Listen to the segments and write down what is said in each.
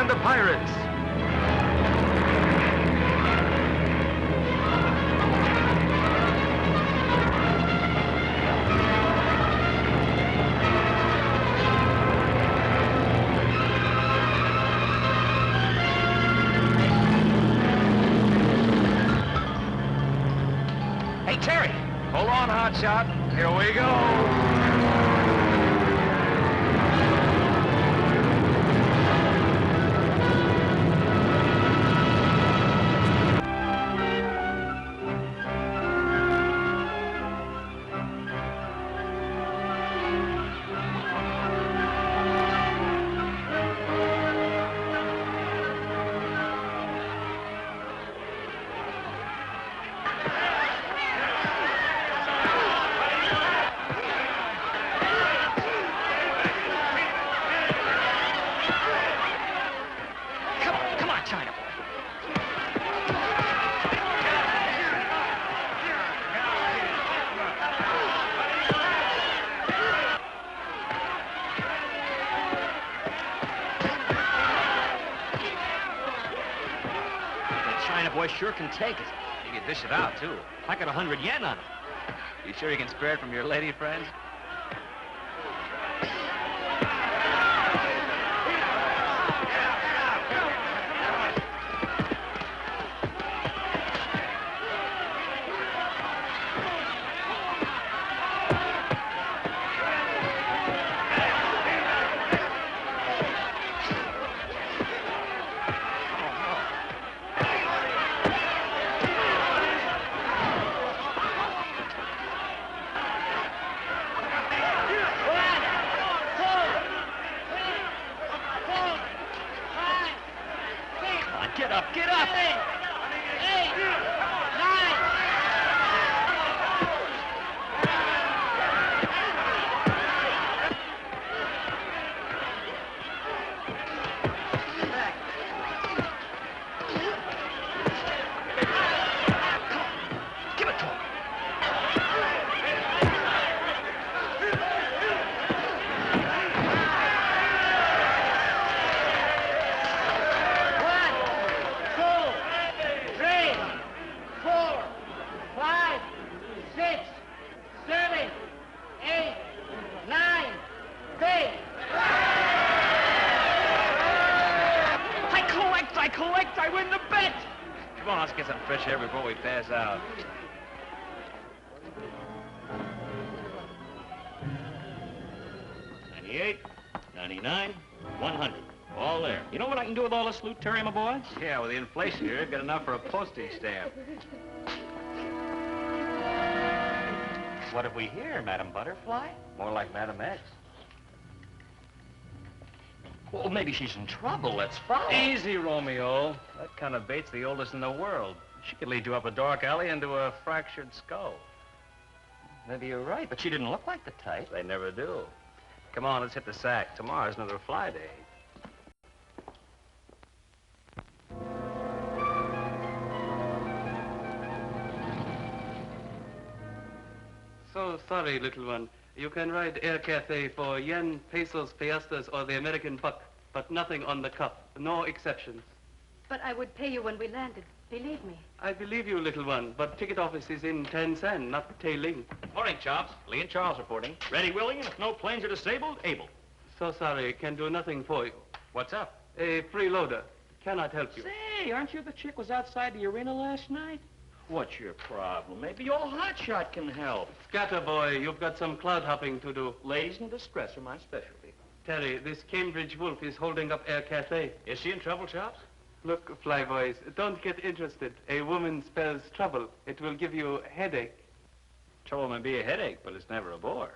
and the Pirates. Hey, Terry! Hold on, Hotshot. Here we go. Boy sure can take it. You can dish it out, too. I got 100 yen on it. You sure you can spare it from your lady friends? Get up! 8, 9. Give it to him. I win the bet! Come on, let's get some fresh air before we pass out. $98, $99, $100. All there. You know what I can do with all this loot, Terry, my boy? Yeah, with the inflation here, got enough for a postage stamp. What have we here, Madam Butterfly? More like Madam X. Well, maybe she's in trouble. Let's follow. Easy, Romeo. That kind of bait's the oldest in the world. She could lead you up a dark alley into a fractured skull. Maybe you're right, but she didn't look like the type. They never do. Come on, let's hit the sack. Tomorrow's another fly day. So sorry, little one. You can ride Air Cathay for yen, pesos, piastres, or the American buck, but nothing on the cup. No exceptions. But I would pay you when we landed. Believe me. I believe you, little one, but ticket office is in Tanzan, not Tailing. Morning, Chops. Lee and Charles reporting. Ready, willing, and if no planes are disabled, able. So sorry, can do nothing for you. What's up? A freeloader. Cannot help you. Say, aren't you the chick was outside the arena last night? What's your problem? Maybe old Hotshot can help. Scatter, boy. You've got some cloud hopping to do. Ladies in distress are my specialty. Terry, this Cambridge wolf is holding up Air Cathay. Is she in trouble, Chops? Look, flyboys, don't get interested. A woman spells trouble. It will give you a headache. Trouble may be a headache, but it's never a bore.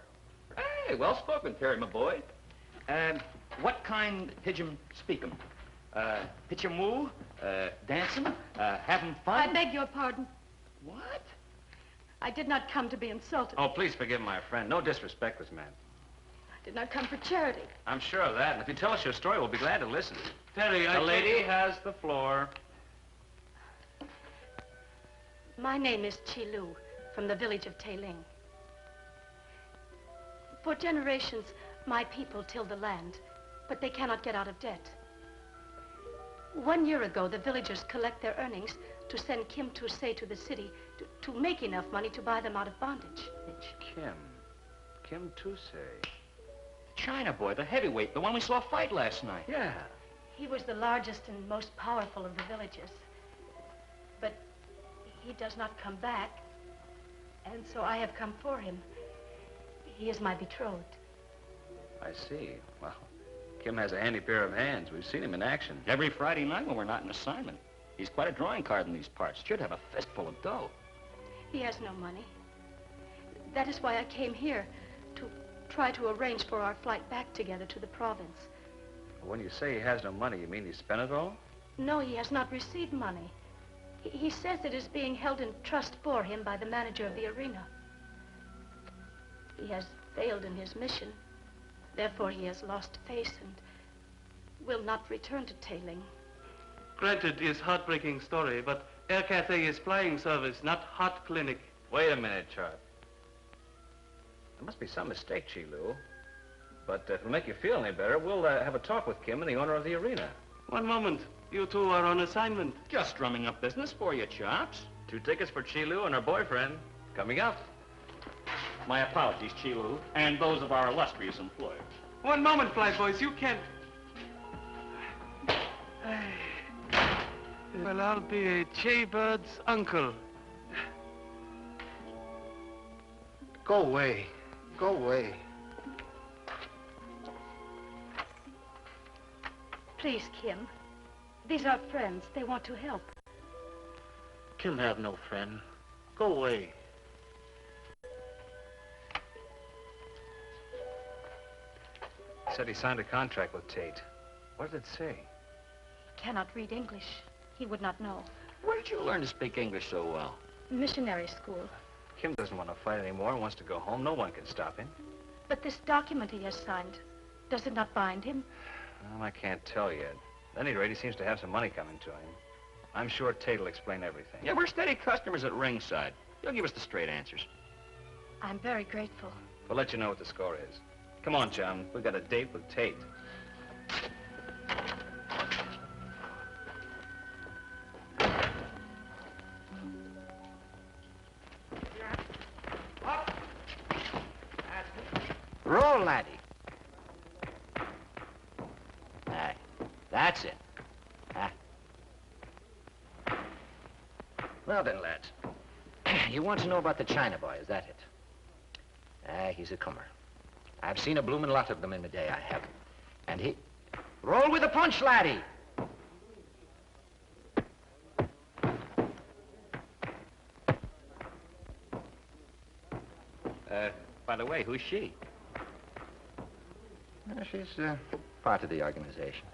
Hey, well spoken, Terry, my boy. What kind pigeon speak 'em? Pitch 'em woo? Dance 'em? Have 'em fun? I beg your pardon. What? I did not come to be insulted. Oh, please forgive my friend. No disrespect was meant. I did not come for charity. I'm sure of that. And if you tell us your story, we'll be glad to listen. Terry, The lady has the floor. My name is Chee from the village of Tailing. For generations, my people tilled the land, but they cannot get out of debt. 1 year ago, the villagers collect their earnings to send Kim TRACY to the city to make enough money to buy them out of bondage. Kim TRACY. China boy, the heavyweight, the one we saw fight last night. Yeah. He was the largest and most powerful of the villagers. But he does not come back, and so I have come for him. He is my betrothed. I see. Well, Kim has a handy pair of hands. We've seen him in action. Every Friday night when we're not in assignment. He's quite a drawing card in these parts. Should have a fistful of dough. He has no money. That is why I came here, to try to arrange for our flight back together to the province. When you say he has no money, you mean he spent it all? No, he has not received money. He says it is being held in trust for him by the manager of the arena. He has failed in his mission. Therefore, he has lost face and will not return to tailing. Granted, his heartbreaking story, but Air Cathay is flying service, not heart clinic. Wait a minute, Chart. There must be some mistake, Chee. But if it'll make you feel any better, we'll have a talk with Kim and the owner of the arena. One moment. You two are on assignment. Just drumming up business for you, Chops. 2 tickets for Chee and her boyfriend. Coming up. My apologies, Chee, and those of our illustrious employers. One moment, flight boys. You can't... Well, I'll be a Jaybird's uncle. Go away. Go away. Please, Kim. These are friends. They want to help. Kim have no friend. Go away. Said he signed a contract with Tate. What did it say? He cannot read English. He would not know. Where did you learn to speak English so well? Missionary school. Kim doesn't want to fight anymore and wants to go home. No one can stop him. But this document he has signed, does it not bind him? Well, I can't tell yet. At any rate, he seems to have some money coming to him. I'm sure Tate will explain everything. Yeah, we're steady customers at ringside. He'll give us the straight answers. I'm very grateful. We'll let you know what the score is. Come on, chum. We've got a date with Tate. Roll, laddie. Aye, that's it. Ah. Well then, lads. You want to know about the China boy, is that it? Ah, he's a comer. I've seen a bloomin' lot of them in the day, I have. And he... Roll with the punch, laddie! By the way, who's she? She's part of the organization.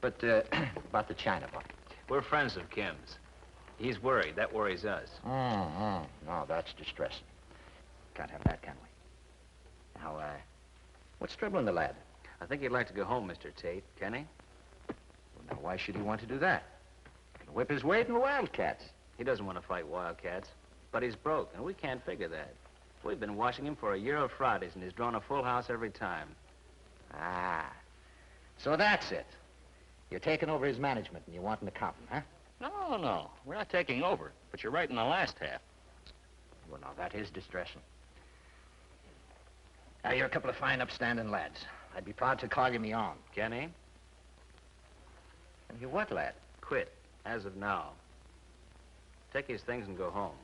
But about the China boy. We're friends of Kim's. He's worried. That worries us. No, that's distressing. Can't have that, can we? Now, what's troubling the lad? I think he'd like to go home, Mr. Tate. Can he? Well, now, why should he want to do that? He can whip his weight in the wildcats. He doesn't want to fight wildcats. But he's broke, and we can't figure that. We've been watching him for a year of Fridays, and he's drawn a full house every time. Ah, so that's it. You're taking over his management and you want an accountant, huh? No. We're not taking over. But you're right in the last half. Well, now, that is distressing. Now, you're a couple of fine, upstanding lads. I'd be proud to call you me on. Can he? And you what, lad? Quit, as of now. Take his things and go home.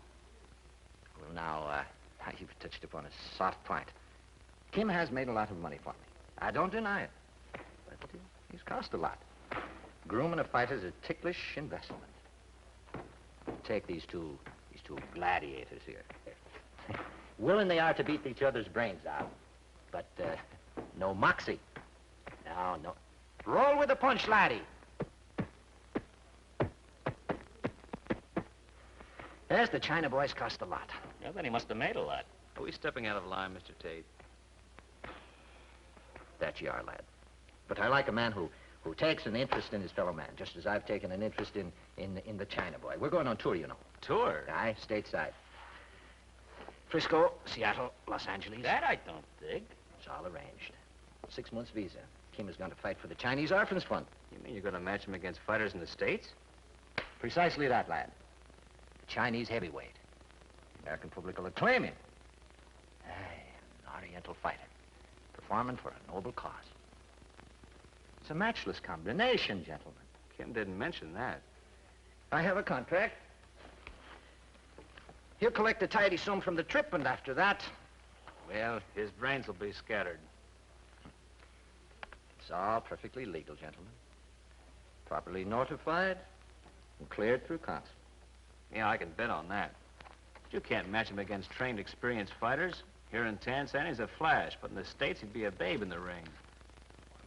Well, now, you've touched upon a soft point. Kim has made a lot of money for me. I don't deny it. But he's cost a lot. Grooming a fighter's a ticklish investment. Take these two gladiators here. Willing they are to beat each other's brains out. But, no moxie. No. Roll with the punch, laddie. Yes, the China boys cost a lot. Yeah, then he must have made a lot. Are we stepping out of line, Mr. Tate? That you are, lad. But I like a man who takes an interest in his fellow man, just as I've taken an interest in the China boy. We're going on tour, you know. Tour? Aye, stateside. Frisco, Seattle, Los Angeles. That I don't dig. It's all arranged. 6 months visa. Kim is going to fight for the Chinese Orphans Fund. You mean you're going to match him against fighters in the States? Precisely that, lad. The Chinese heavyweight. The American public will acclaim him. Aye, an Oriental fighter. Performing for a noble cause. It's a matchless combination, gentlemen. Kim didn't mention that. I have a contract. He'll collect a tidy sum from the trip, and after that, Well, his brains will be scattered. it's all perfectly legal, gentlemen. Properly notified and cleared through counsel. Yeah, I can bet on that. But you can't match him against trained, experienced fighters. Here in Tanzan, he's a flash, but in the States, he'd be a babe in the ring.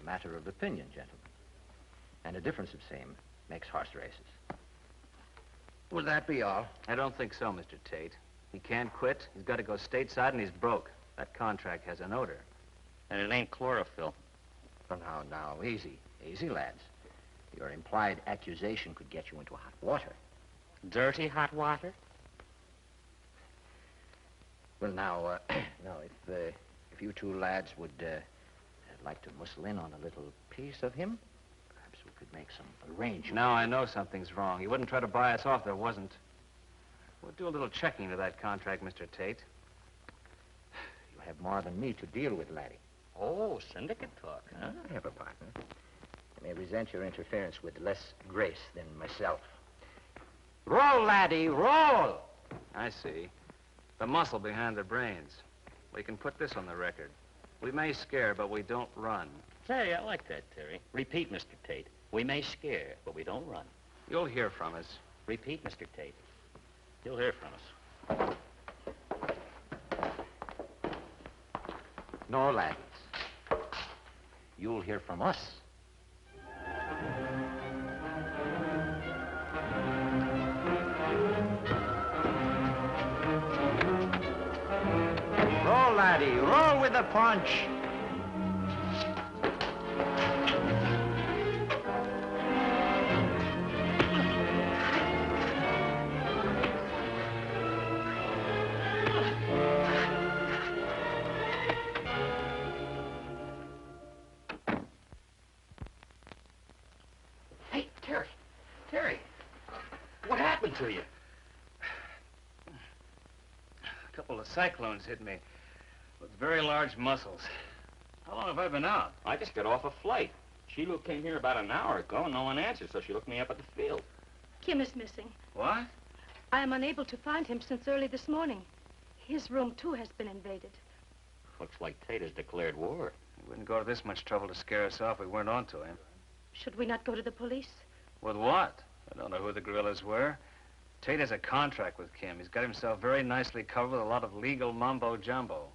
A matter of opinion, gentlemen. And a difference of same makes horse races. Will that be all? I don't think so, Mr. Tate. He can't quit. He's got to go stateside, and he's broke. That contract has an odor. And it ain't chlorophyll. Well, now, easy. Easy, lads. Your implied accusation could get you into hot water. Dirty hot water? Well, now, if you two lads would like to muscle in on a little piece of him, perhaps we could make some arrangements. Now I know something's wrong. He wouldn't try to buy us off. There wasn't. We'll do a little checking to that contract, Mr. Tate. You have more than me to deal with, laddie. Oh, syndicate talk, huh? I have a partner. I may resent your interference with less grace than myself. Roll, laddie, roll! I see. The muscle behind the brains. We can put this on the record. We may scare, but we don't run. Say, I like that, Terry. Repeat, Mr. Tate. We may scare, but we don't run. You'll hear from us. Repeat, Mr. Tate. You'll hear from us. No, lads. You'll hear from us. Roll, laddie. Roll with the punch. Hey, Terry. Terry. What happened to you? A couple of cyclones hit me with very large muscles. How long have I been out? I just got off a flight. Chee came here about an hour ago. No one answered, so she looked me up at the field. Kim is missing. What? I am unable to find him since early this morning. His room, too, has been invaded. Looks like Tate has declared war. We wouldn't go to this much trouble to scare us off if we weren't onto him. Should we not go to the police? With what? I don't know who the guerrillas were. Tate has a contract with Kim. He's got himself very nicely covered with a lot of legal mumbo-jumbo.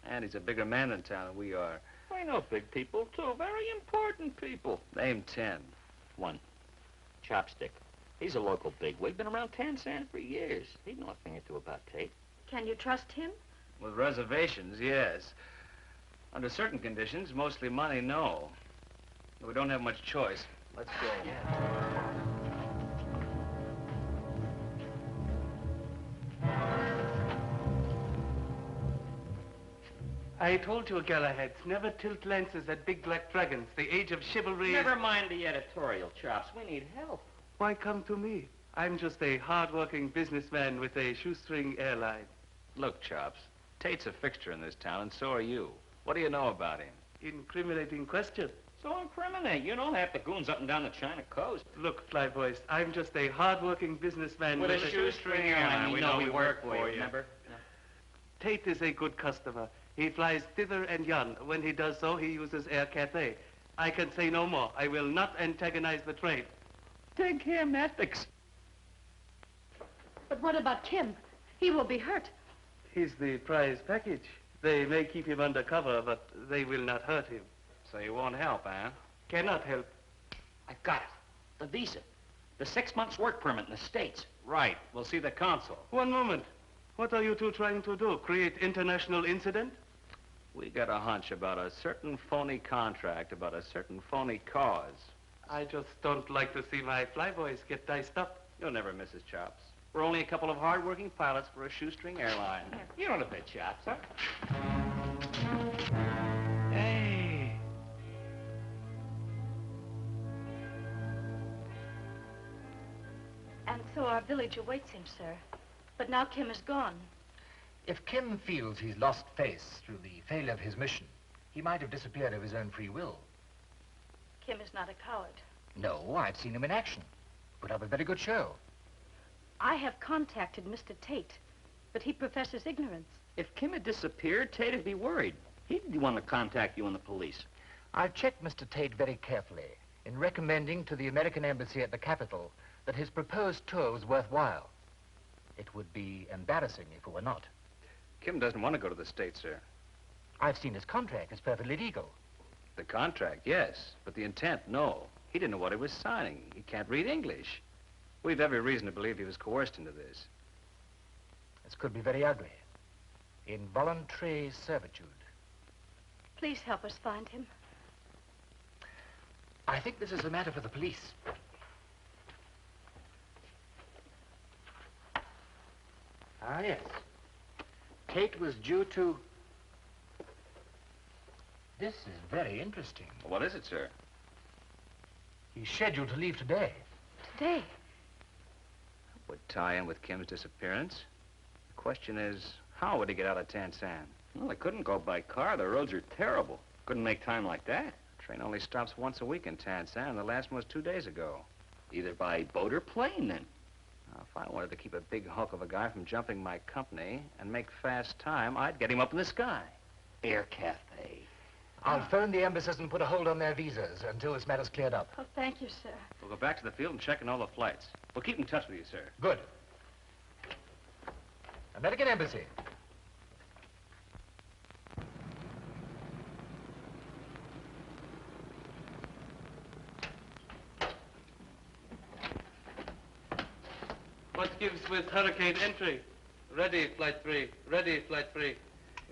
And he's a bigger man in town than we are. I know big people, too. Very important people. Name 10. One. Chopstick. He's a local bigwig. Been around Tanzan for years. He'd know a thing or two about Tate. Can you trust him? With reservations, yes. Under certain conditions, mostly money, no. We don't have much choice. Let's go. I told you, Galahad, never tilt lances at big black dragons. The age of chivalry is... Never mind the editorial, Chops. We need help. Why come to me? I'm just a hard-working businessman with a shoestring airline. Look, Chops, Tate's a fixture in this town, and so are you. What do you know about him? Incriminating question. So incriminate. You know half the goons up and down the China coast. Look, Flyboys, I'm just a hard-working businessman With a shoestring airline. We know we work for you, remember? Tate is a good customer. He flies thither and yon. When he does so, he uses Air Cathay. I can say no more. I will not antagonize the trade. Take him ethics. But what about Kim? He will be hurt. He's the prize package. They may keep him under cover, but they will not hurt him. So you won't help, huh? Cannot help. I've got it. The visa. The 6 months work permit in the States. Right. We'll see the consul. One moment. What are you two trying to do? Create international incident? We got a hunch about a certain phony contract, about a certain phony cause. I just don't like to see my flyboys get diced up. You'll never miss us, Chops. We're only a couple of hard-working pilots for a shoestring airline. You know the bit, Chops, huh? Hey. our village awaits him, sir. But now Kim is gone. If Kim feels he's lost face through the failure of his mission, he might have disappeared of his own free will. Kim is not a coward. No, I've seen him in action. Put up a very good show. I have contacted Mr. Tate, but he professes ignorance. If Kim had disappeared, Tate'd be worried. He'd want to contact you and the police. I've checked Mr. Tate very carefully in recommending to the American Embassy at the capital that his proposed tour was worthwhile. It would be embarrassing if it were not. Kim doesn't want to go to the States, sir. I've seen his contract. It's perfectly legal. The contract, yes, but the intent, no. He didn't know what he was signing. He can't read English. We've every reason to believe he was coerced into this. This could be very ugly. Involuntary servitude. Please help us find him. I think this is a matter for the police. Ah, yes. Tate was due to... This is very interesting. What is it, sir? He's scheduled to leave today. Today? Would tie in with Kim's disappearance. The question is, how would he get out of Tanzan? Well, they couldn't go by car. The roads are terrible. Couldn't make time like that. The train only stops once a week in Tanzan, and the last one was 2 days ago. Either by boat or plane, then. Now, if I wanted to keep a big hulk of a guy from jumping my company and make fast time, I'd get him up in the sky. Air Cathay. I'll phone the embassies and put a hold on their visas until this matter's cleared up. Oh, thank you, sir. We'll go back to the field and check in all the flights. We'll keep in touch with you, sir. Good. American Embassy. What gives with hurricane entry? Ready, flight 3. Ready, flight 3.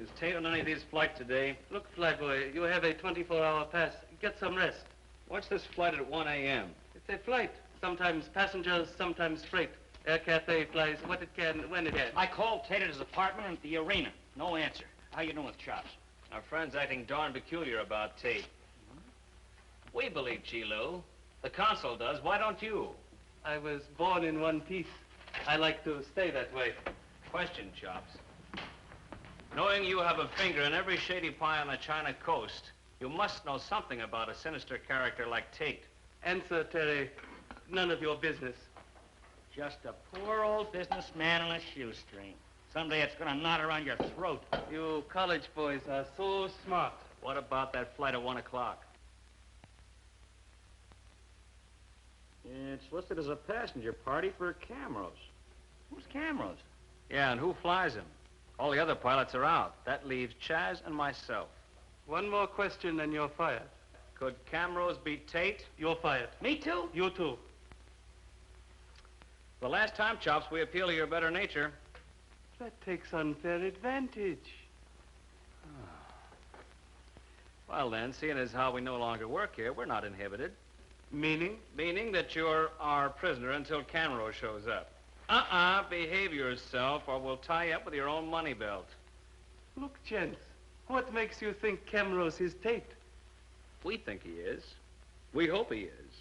Is Tate on any of these flights today? Look, flyboy, you have a 24-hour pass. Get some rest. What's this flight at 1 a.m.? It's a flight. Sometimes passengers, sometimes freight. Air Cathay flies what it can, when it can. I called Tate at his apartment at the arena. No answer. How you doing with Chops? Our friend's acting darn peculiar about Tate. We believe Chee. The consul does. Why don't you? I was born in one piece. I like to stay that way. Question, Chops. Knowing you have a finger in every shady pie on the China coast, you must know something about a sinister character like Tate. Answer, Terry. None of your business. Just a poor old businessman on a shoestring. Someday it's gonna knot around your throat. You college boys are so smart. What about that flight at 1 o'clock? It's listed as a passenger party for Camrose. Who's Camrose? Yeah, and who flies him? All the other pilots are out. That leaves Chaz and myself. One more question and you're fired. Could Camrose beat Tate? You're fired. Me too? You too. The last time, Chops, we appeal to your better nature. That takes unfair advantage. Well, then, seeing as how we no longer work here, we're not inhibited. Meaning? Meaning that you're our prisoner until Camrose shows up. Behave yourself or we'll tie you up with your own money belt. Look, gents, what makes you think Camrose is Tate? We think he is. We hope he is.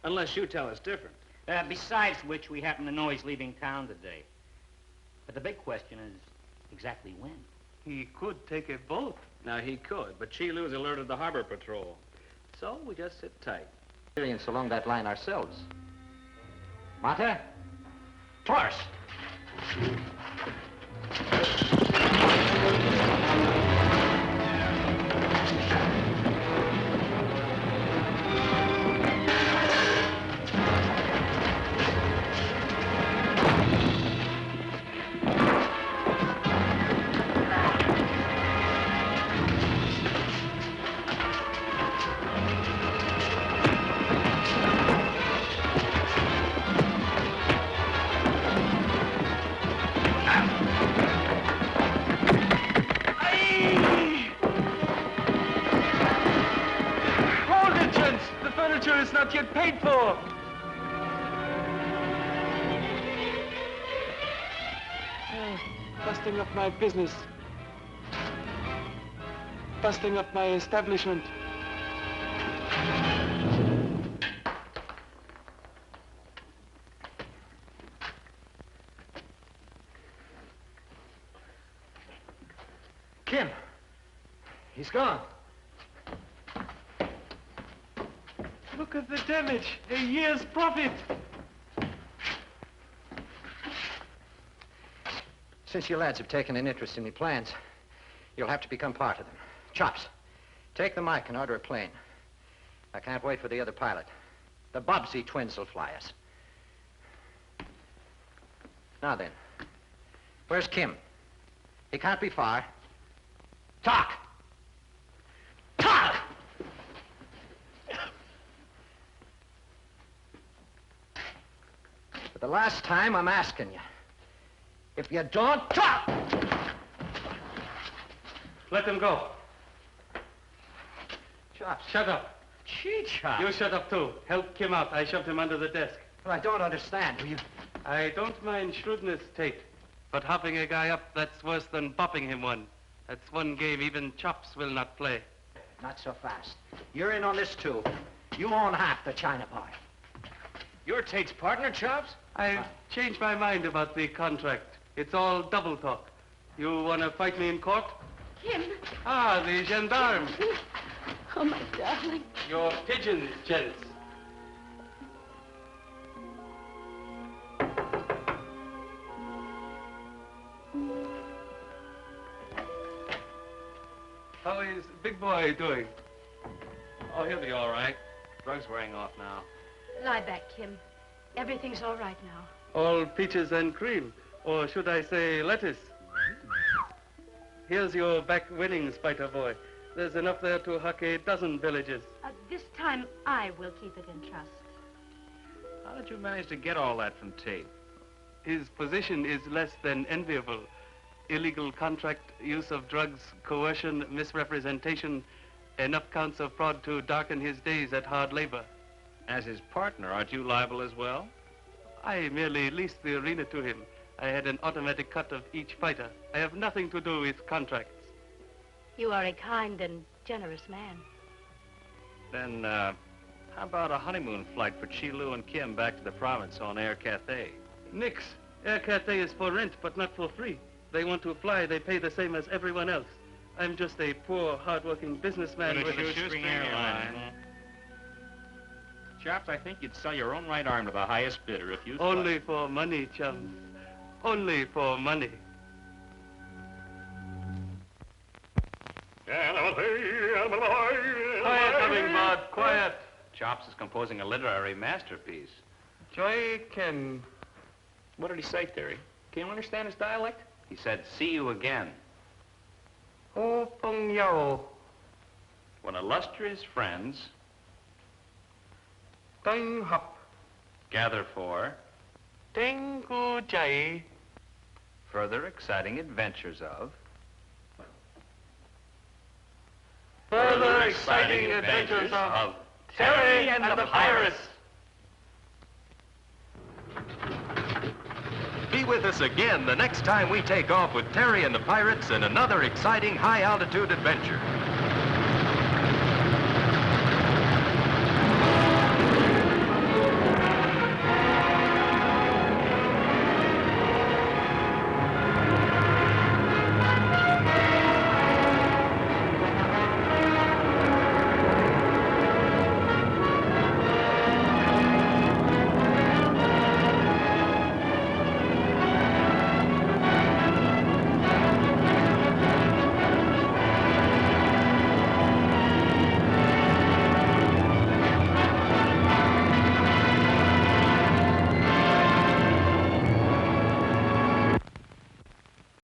Unless you tell us different. Besides which, we happen to know he's leaving town today. But the big question is exactly when. He could take a boat. Now, he could, but Chee has alerted the harbor patrol. So we just sit tight. Experience along that line ourselves. Mata? Tars! It's not yet paid for. Busting up my business. Busting up my establishment. He's gone. Look at the damage. A year's profit. Since you lads have taken an interest in the plans, you'll have to become part of them. Chops, take the mic and order a plane. I can't wait for the other pilot. The Bobbsey twins will fly us. Now then, where's Kim? He can't be far. Talk! Talk! For the last time, I'm asking you. If you don't talk! Let them go. Chops. Shut up. Chee, Chops. You shut up, too. Help Kim out. I shoved him under the desk. Well, I don't understand. Will you... I don't mind shrewdness, Tate. But hopping a guy up, that's worse than bopping him one. That's one game even Chops will not play. Not so fast. You're in on this, too. You own half the China pie. You're Tate's partner, Chops? I've changed my mind about the contract. It's all double talk. You want to fight me in court? Kim. Ah, the gendarme. Oh, my darling. Your pigeons, gents. How is Big Boy doing? Oh, he'll be all right. Drug's wearing off now. Lie back, Kim. Everything's all right now. All peaches and cream. Or should I say lettuce? Here's your back winnings, Spider Boy. There's enough there to huck a dozen villages. This time, I will keep it in trust. How did you manage to get all that from Tate? His position is less than enviable. Illegal contract, use of drugs, coercion, misrepresentation, enough counts of fraud to darken his days at hard labor. As his partner, aren't you liable as well? I merely leased the arena to him. I had an automatic cut of each fighter. I have nothing to do with contracts. You are a kind and generous man. Then, how about a honeymoon flight for Chee and Kim back to the province on Air Cathay? Nix. Air Cathay is for rent, but not for free. They want to fly, they pay the same as everyone else. I'm just a poor, hard-working businessman with a shoestring airline. Chops, I think you'd sell your own right arm to the highest bidder if you... Only for money, chums. Only for money. Quiet, Hummingbird, quiet. Chops is composing a literary masterpiece. Joy Kim. What did he say, Terry? Can you understand his dialect? He said, see you again. Oh, Pong Yao. When illustrious friends Tang Hop. gather for Teng Gu Jai. further exciting adventures of Further exciting adventures of Terry and the Pirates. Be with us again the next time we take off with Terry and the Pirates in another exciting high-altitude adventure.